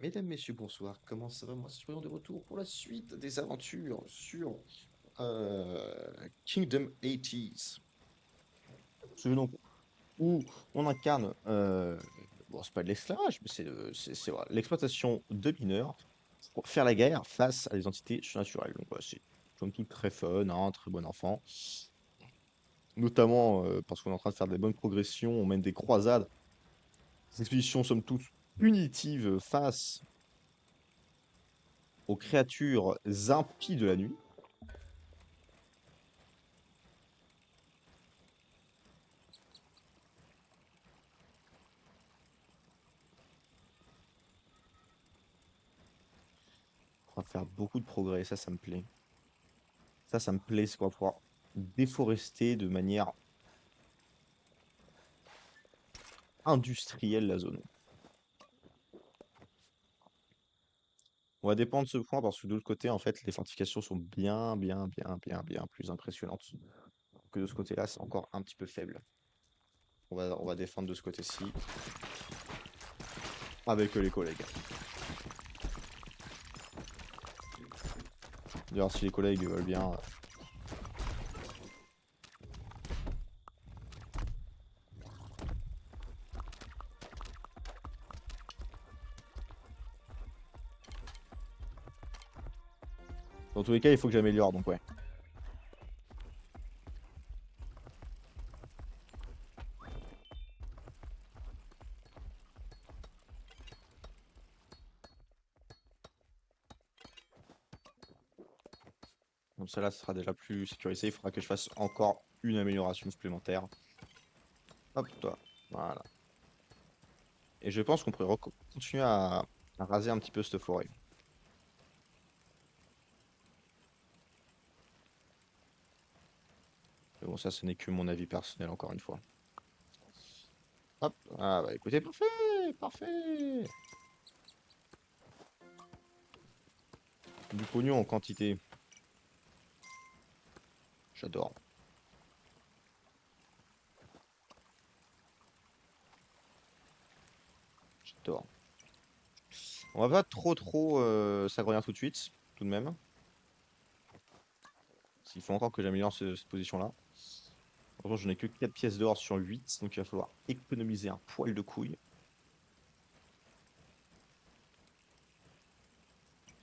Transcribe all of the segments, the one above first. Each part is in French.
Mesdames, Messieurs, bonsoir. Comment ça va? Moi, soyons de retour pour la suite des aventures sur Kingdom 80s. Ce jeu donc où on incarne, bon, c'est pas de l'esclavage, mais c'est voilà, l'exploitation de mineurs pour faire la guerre face à des entités surnaturelles. Donc voilà, c'est somme toute très fun, hein, très bon enfant. Notamment parce qu'on est en train de faire des bonnes progressions, on mène des croisades, des expéditions somme toute punitives face aux créatures impies de la nuit. On va faire beaucoup de progrès, ça me plaît. Ça me plaît, c'est qu'on va pouvoir déforester de manière industrielle la zone. On va dépendre de ce point parce que de l'autre côté, en fait, les fortifications sont bien plus impressionnantes. Que de ce côté-là, c'est encore un petit peu faible. On va défendre de ce côté-ci avec les collègues. D'ailleurs, si les collègues veulent bien. Dans tous les cas, il faut que j'améliore, donc ouais. Donc ça là, ce sera déjà plus sécurisé. Il faudra que je fasse encore une amélioration supplémentaire. Hop, toi. Voilà. Et je pense qu'on pourrait continuer à raser un petit peu cette forêt. Mais bon, ça, ce n'est que mon avis personnel, encore une fois. Hop. Ah bah écoutez, parfait, parfait. Du pognon en quantité. J'adore. J'adore. On va pas trop s'agrandir tout de suite, tout de même. Parce qu'il faut encore que j'améliore cette position-là. Franchement, je n'ai que 4 pièces d'or sur 8, donc il va falloir économiser un poil de couille.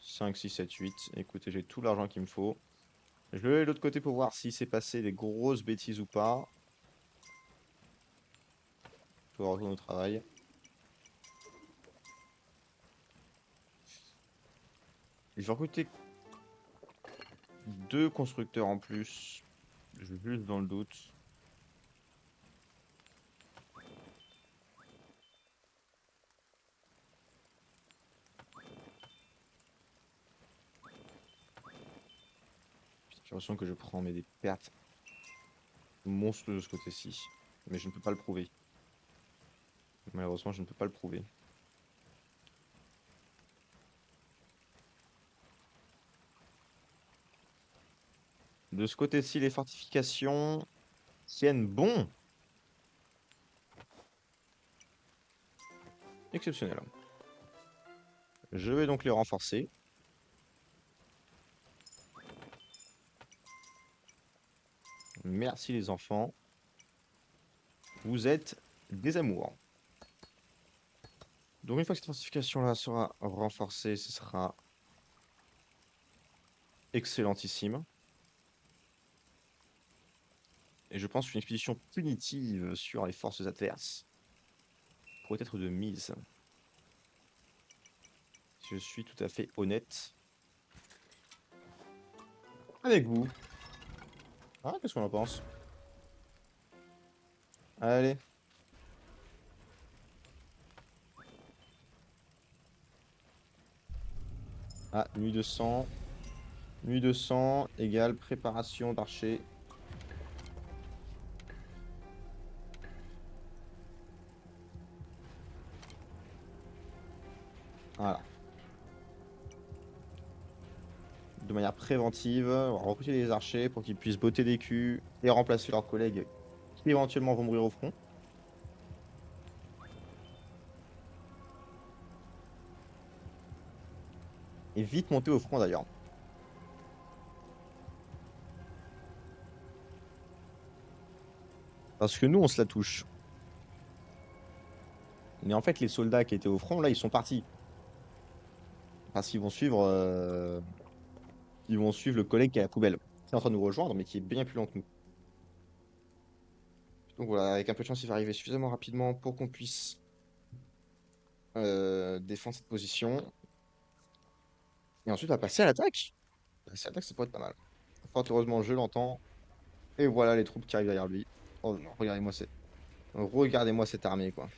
5, 6, 7, 8. Écoutez, j'ai tout l'argent qu'il me faut. Je vais aller de l'autre côté pour voir s'il s'est passé des grosses bêtises ou pas. Je vais retourner au travail. Je vais recruter 2 constructeurs en plus. Je vais juste dans le doute. J'ai l'impression que je prends des pertes monstrueuses de ce côté-ci. Mais je ne peux pas le prouver. Malheureusement, je ne peux pas le prouver. De ce côté-ci, les fortifications tiennent bon. Exceptionnel. Je vais donc les renforcer. Merci les enfants. Vous êtes des amours. Donc une fois que cette fortification-là sera renforcée, ce sera excellentissime. Et je pense qu'une expédition punitive sur les forces adverses pourrait être de mise. Si je suis tout à fait honnête avec vous. Ah, qu'est-ce qu'on en pense? Allez. Ah, nuit de sang. Nuit de sang égale préparation d'archer. Voilà. De manière préventive, on va recruter des archers pour qu'ils puissent botter des culs et remplacer leurs collègues qui éventuellement vont mourir au front. Et vite monter au front d'ailleurs. Parce que nous, on se la touche. Mais en fait, les soldats qui étaient au front, là, ils sont partis. Parce qu'ils vont suivre le collègue qui est à la poubelle. Qui est en train de nous rejoindre, mais qui est bien plus lent que nous. Donc voilà, avec un peu de chance, il va arriver suffisamment rapidement pour qu'on puisse défendre cette position. Et ensuite, on va passer à l'attaque. Passer à l'attaque, ça pourrait être pas mal. Fort heureusement, je l'entends. Et voilà les troupes qui arrivent derrière lui. Oh non, regardez-moi cette armée, quoi.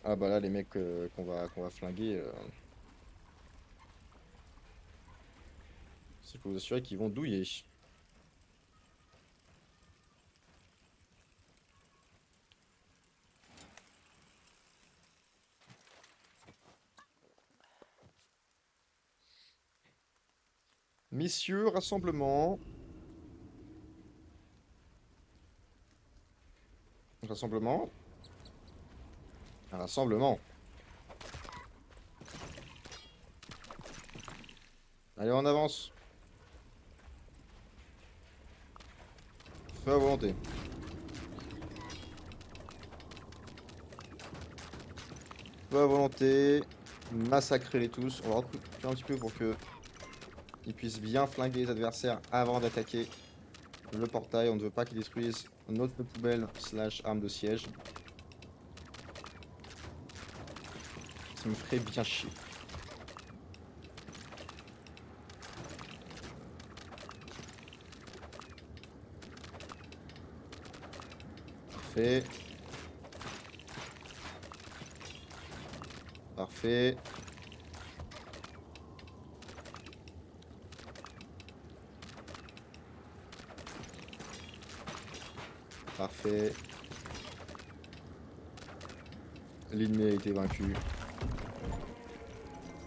Ah bah là, les mecs qu'on va flinguer, je peux vous assurer qu'ils vont douiller. Messieurs, rassemblement. Rassemblement. Rassemblement. Allez, on avance. Feu à volonté. Feu à volonté. Massacrez-les tous. On va reculer un petit peu pour que ils puissent bien flinguer les adversaires avant d'attaquer le portail. On ne veut pas qu'ils détruisent notre poubelle slash arme de siège. Ça me ferait bien chier. Parfait. Parfait. Parfait. L'ennemi a été vaincu.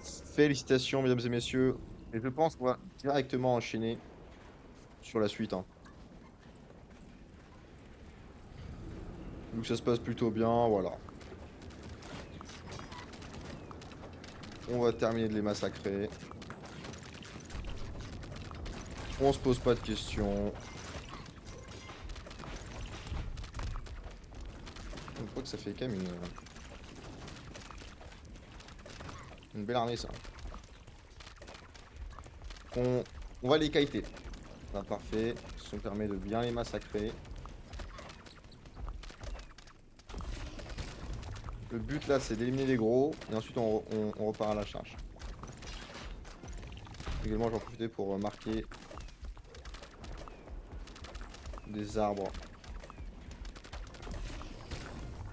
Félicitations, mesdames et messieurs. Et je pense qu'on va directement enchaîner sur la suite, hein. Donc ça se passe plutôt bien, voilà. On va terminer de les massacrer. On se pose pas de questions. Je crois que ça fait quand même une belle armée, ça. On va les kiter. Ah, parfait. Ça nous permet de bien les massacrer. Le but là, c'est d'éliminer les gros. Et ensuite, on repart à la charge. Également, j'en profite pour marquer des arbres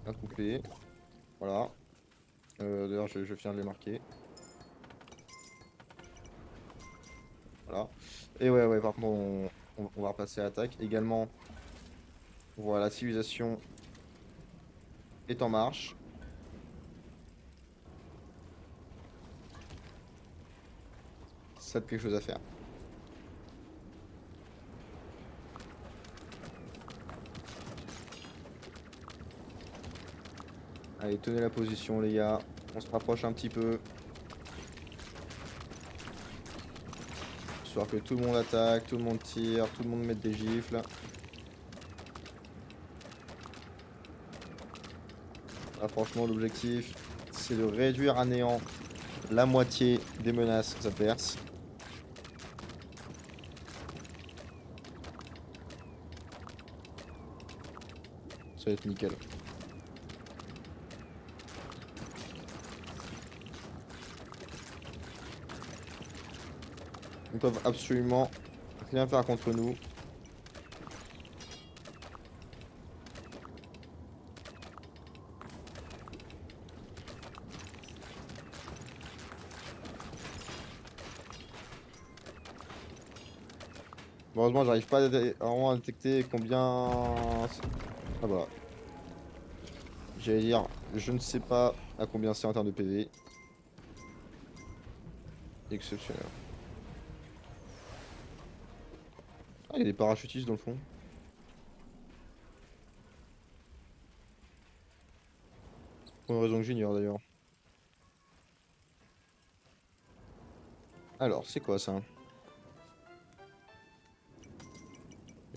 à couper. Voilà. D'ailleurs, je viens de les marquer. Voilà. Et ouais, par contre, on va repasser à l'attaque. Également, voilà, la civilisation est en marche. Ça a quelque chose à faire. Allez, tenez la position, les gars. On se rapproche un petit peu. Histoire que tout le monde attaque, tout le monde tire, tout le monde mette des gifles. Là, franchement, l'objectif, c'est de réduire à néant la moitié des menaces adverses. Ça va être nickel. Ils peuvent absolument rien faire contre nous. Heureusement, j'arrive pas vraiment à détecter combien... Ah voilà. J'allais dire, je ne sais pas à combien c'est en termes de PV. Exceptionnel. Ah, il y a des parachutistes dans le fond. Pour une raison que j'ignore d'ailleurs. Alors, c'est quoi ça?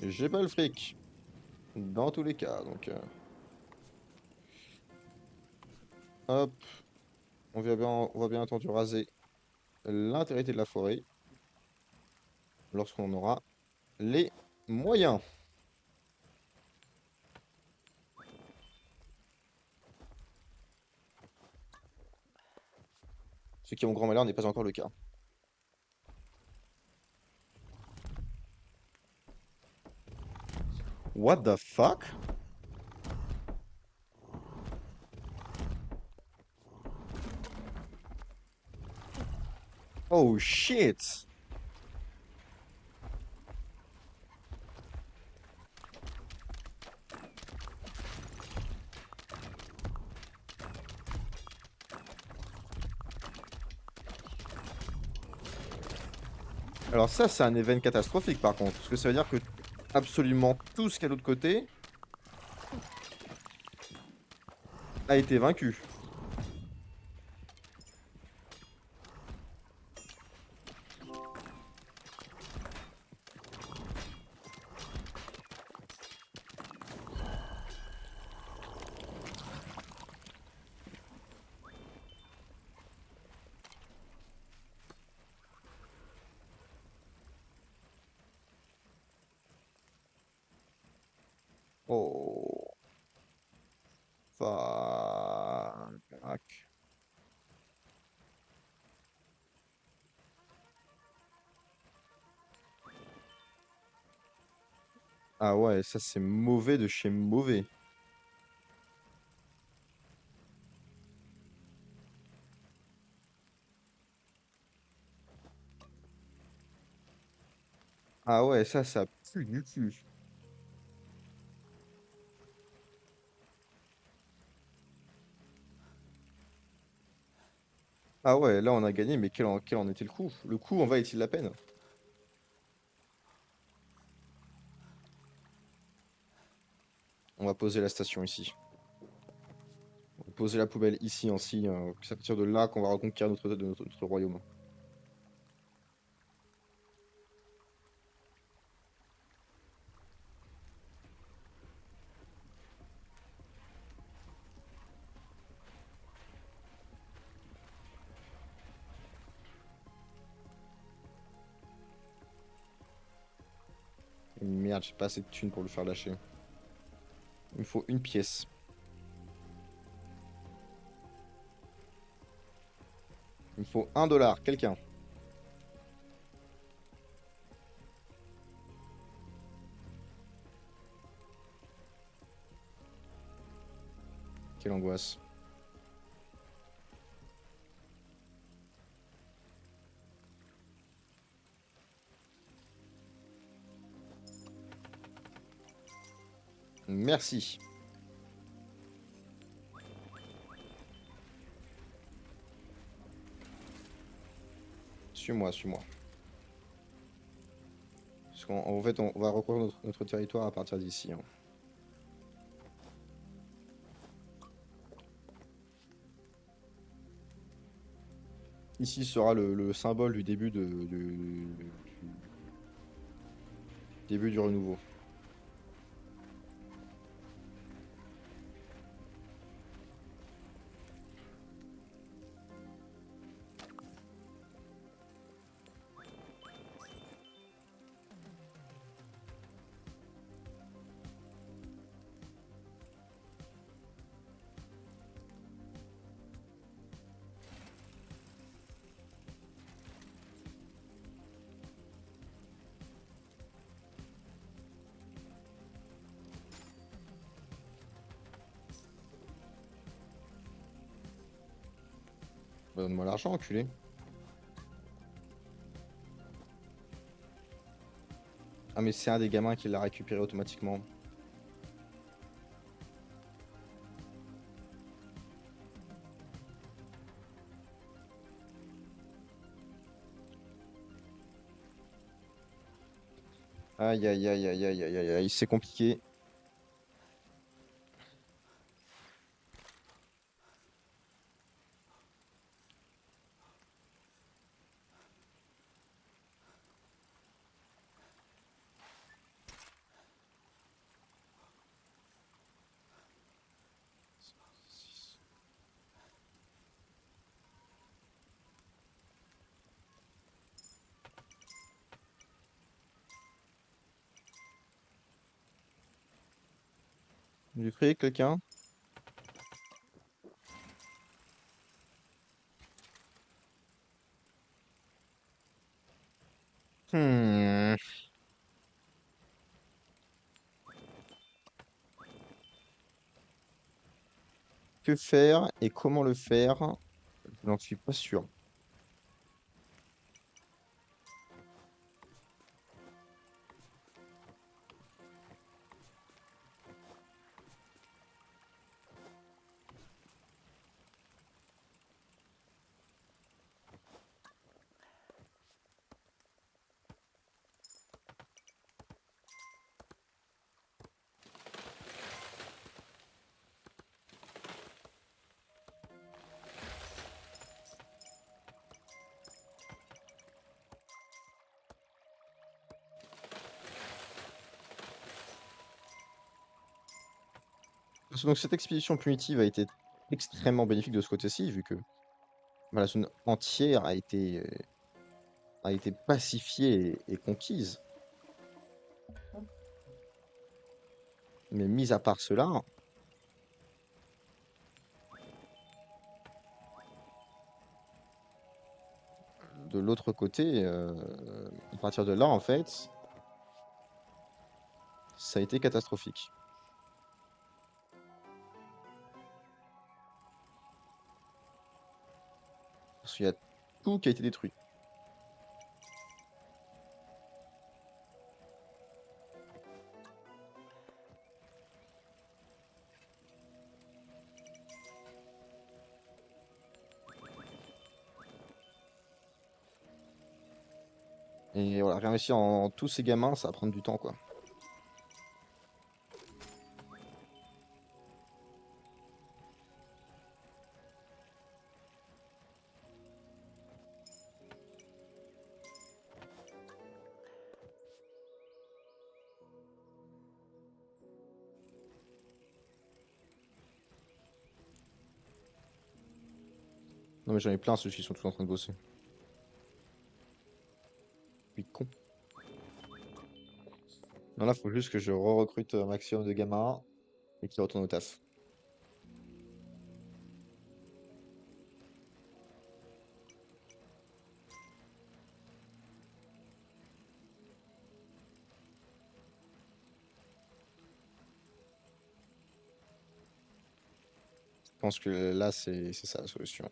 J'ai pas le fric. Dans tous les cas, donc... hop, on va bien entendu raser l'intégrité de la forêt lorsqu'on aura les moyens. Ce qui, à mon grand malheur, n'est pas encore le cas. What the fuck? Oh shit! Alors ça, c'est un événement catastrophique par contre, parce que ça veut dire que absolument tout ce qu'il y a de l'autre côté a été vaincu. Oh, fuck. Ah ouais, ça c'est mauvais de chez mauvais. Ah ouais, ça pue du cul. Ah ouais, là on a gagné, mais quel en était le coup? Le coup en valait-il la peine? On va poser la station ici. On va poser la poubelle ici, ainsi. C'est à partir de là qu'on va reconquérir notre royaume. Merde, j'ai pas assez de thunes pour le faire lâcher. Il me faut une pièce. Il me faut 1 $, quelqu'un. Quelle angoisse. Merci. Suis-moi, suis-moi. Parce qu'en fait, on va recouvrir notre territoire à partir d'ici, hein. Ici sera le symbole du début du renouveau. Bah, donne-moi l'argent, enculé. Ah, mais c'est un des gamins qui l'a récupéré automatiquement. Aïe, aïe, aïe, aïe, aïe, aïe, aïe, aïe, c'est compliqué. Du fric, quelqu'un? Hmm. Que faire et comment le faire? Je n'en suis pas sûr. Donc cette expédition punitive a été extrêmement bénéfique de ce côté-ci, vu que bah, la zone entière a été pacifiée et conquise. Mais mis à part cela, de l'autre côté, à partir de là, en fait, ça a été catastrophique. Parce qu'il y a tout qui a été détruit. Et voilà, réinvestir en tous ces gamins, ça va prendre du temps, quoi. Non mais j'en ai plein, ceux qui sont tous en train de bosser. Puis con. Non là, faut juste que je re-recrute un maximum de gamins et qu'ils retournent au taf. Je pense que là, c'est ça la solution.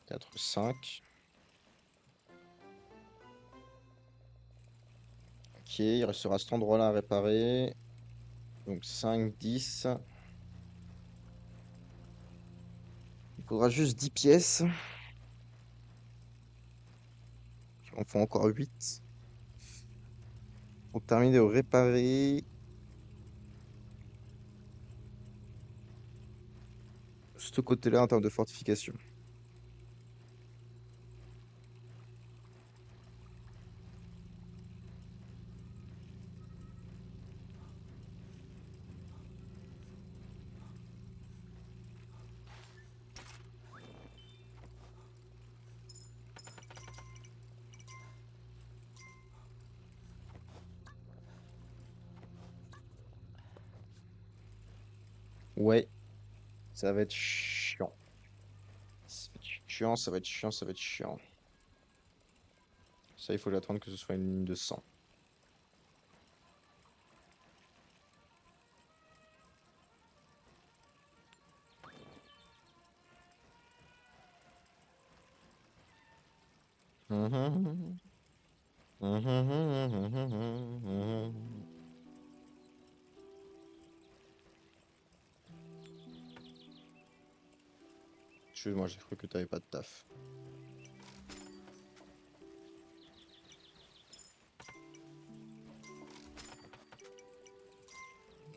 Quatre, 5. Ok, il restera cet endroit-là à réparer. Donc 5, 10. Il faudra juste 10 pièces. Il en faut encore 8. Pour terminer de réparer ce côté-là en termes de fortification. Ouais, ça va être chiant. Ça va être chiant, ça va être chiant, ça va être chiant. Ça, il faut attendre que ce soit une ligne de 100. Mhm. Mhm. Excuse-moi, j'ai cru que t'avais pas de taf.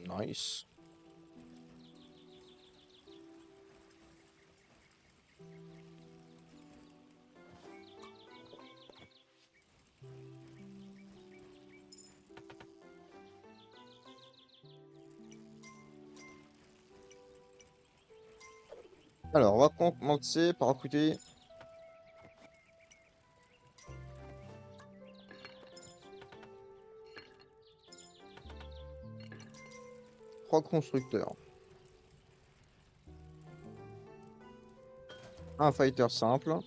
Nice. Alors, on va commencer par recruter 3 constructeurs. Un fighter simple.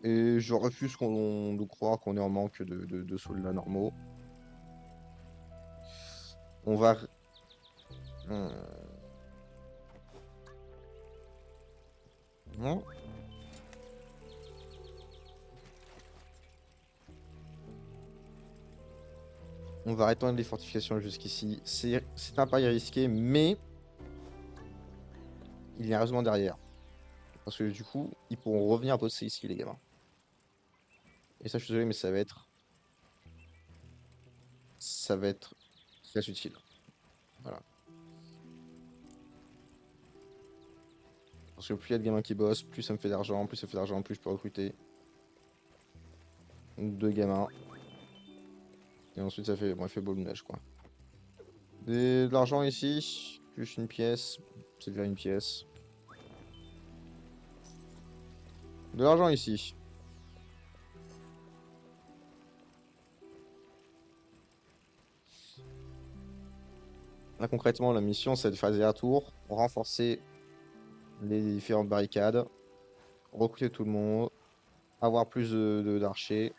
Et je refuse de croire qu'on est en manque de soldats normaux. On va... Hmm. Non. On va étendre les fortifications jusqu'ici. C'est un pari risqué, mais il y a un raisonnement derrière. Parce que du coup, ils pourront revenir bosser ici, les gamins. Et ça, je suis désolé, mais ça va être très utile. Voilà. Parce que plus il y a de gamins qui bossent, plus ça me fait d'argent, plus ça fait d'argent, plus je peux recruter 2 gamins. Et ensuite, ça fait, bon, effet boule de neige, quoi. De l'argent ici, plus une pièce, c'est déjà une pièce. De l'argent ici. Là, concrètement, la mission, c'est de faire des retours, renforcer les différentes barricades, recruter tout le monde, avoir plus d'archers.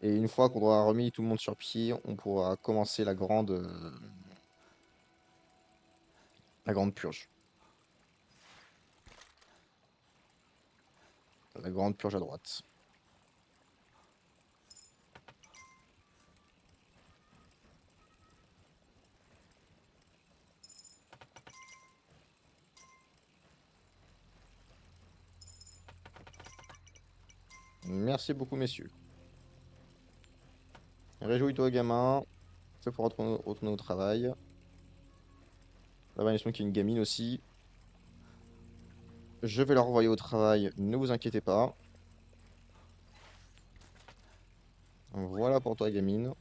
Et une fois qu'on aura remis tout le monde sur pied, on pourra commencer la grande purge. La grande purge à droite. Merci beaucoup, messieurs. Réjouis-toi, gamin. C'est pour retourner au travail. Là-bas, il y a une gamine aussi. Je vais leur renvoyer au travail, ne vous inquiétez pas. Voilà pour toi, gamine.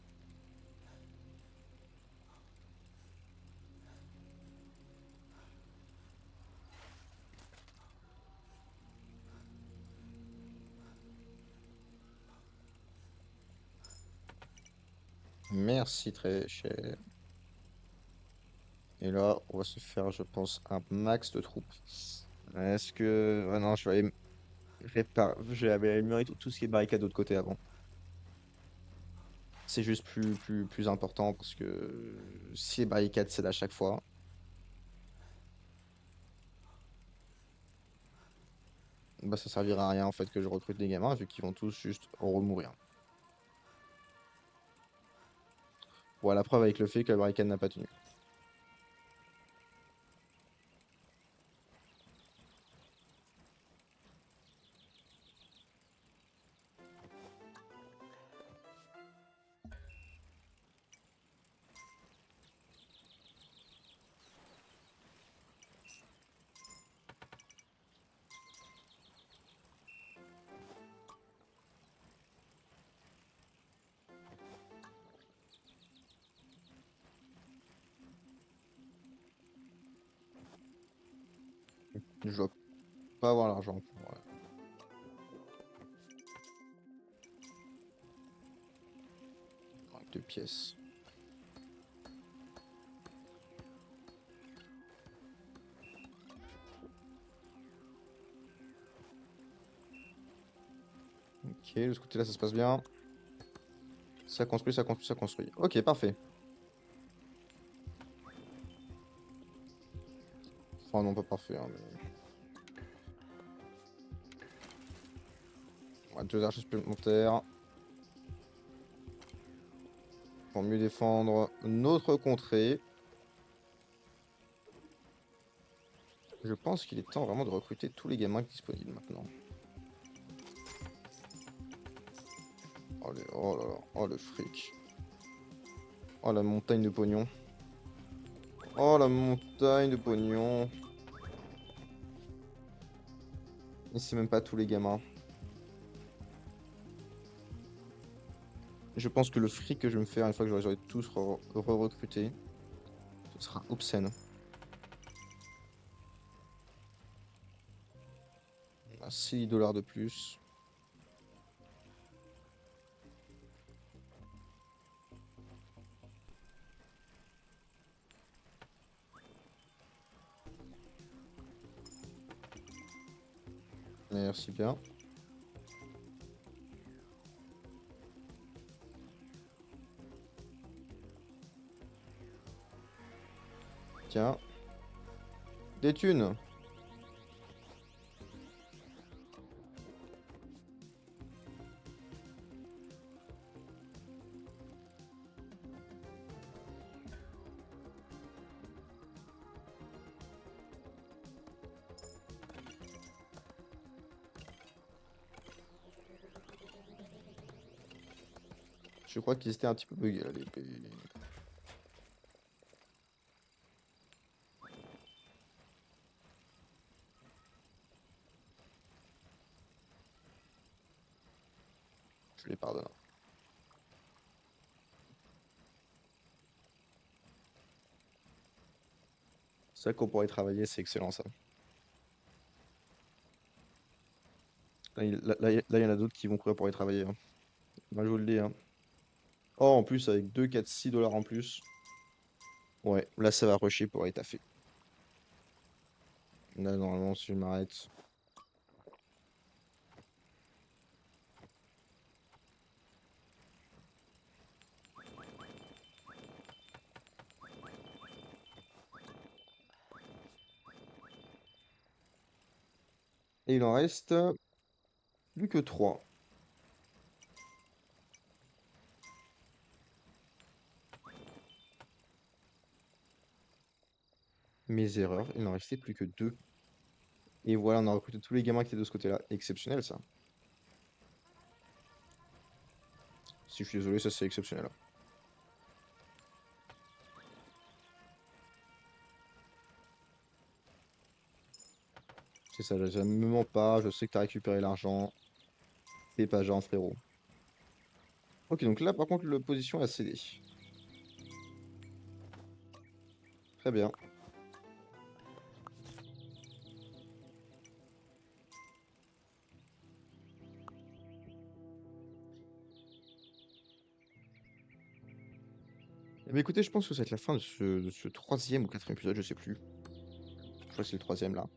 Merci, très cher. Et là, on va se faire, je pense, un max de troupes. Est-ce que... Ah non, je vais améliorer tout ce qui est barricade de l'autre côté avant. C'est juste plus important parce que si les barricades cèdent à chaque fois, bah ça servira à rien en fait que je recrute des gamins vu qu'ils vont tous juste remourir. Voilà, la preuve avec le fait que la barricade n'a pas tenu. Je dois pas avoir l'argent pour... manque de pièces. Ok, de ce côté-là ça se passe bien. Ça construit, ça construit, ça construit. Ok, parfait. Enfin non, pas parfait, hein, mais... Ouais, 2 archers supplémentaires. Pour mieux défendre notre contrée. Je pense qu'il est temps vraiment de recruter tous les gamins disponibles maintenant. Oh, oh là là, oh le fric. Oh la montagne de pognon. Oh la montagne de pognon. Et c'est même pas tous les gamins. Je pense que le fric que je vais me faire une fois que j'aurai tous re-recrutés. Ce sera obscène. 6 $ de plus. Merci bien. Tiens. Des thunes. Je crois qu'ils étaient un petit peu buggés là, Je les pardonne. C'est vrai qu'on pourrait y travailler, c'est excellent ça. Là, il y en a d'autres qui vont courir pour y travailler, hein. Moi, je vous le dis, hein. Oh, en plus, avec 2, 4, 6 $ en plus. Ouais, là, ça va rusher pour aller taffer. Là, normalement, si je m'arrête. Et il en reste plus que 3. Mes erreurs, il n'en restait plus que 2. Et voilà, on a recruté tous les gamins qui étaient de ce côté-là. Exceptionnel, ça. Si je suis désolé, ça c'est exceptionnel. C'est ça, je me mens pas, je sais que t'as récupéré l'argent. Fais pas genre, frérot. Ok, donc là, par contre, l'opposition a cédé. Très bien. Eh bien, écoutez, je pense que ça va être la fin de ce troisième ou quatrième épisode, je sais plus. Je crois que c'est le troisième là.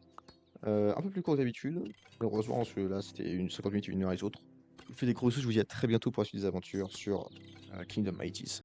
Un peu plus court que d'habitude. Heureusement, parce que là, c'était une 50 minutes, 1 heure et les autres. Je vous fais des gros bisous, je vous dis à très bientôt pour la suite des aventures sur Kingdom Mighties.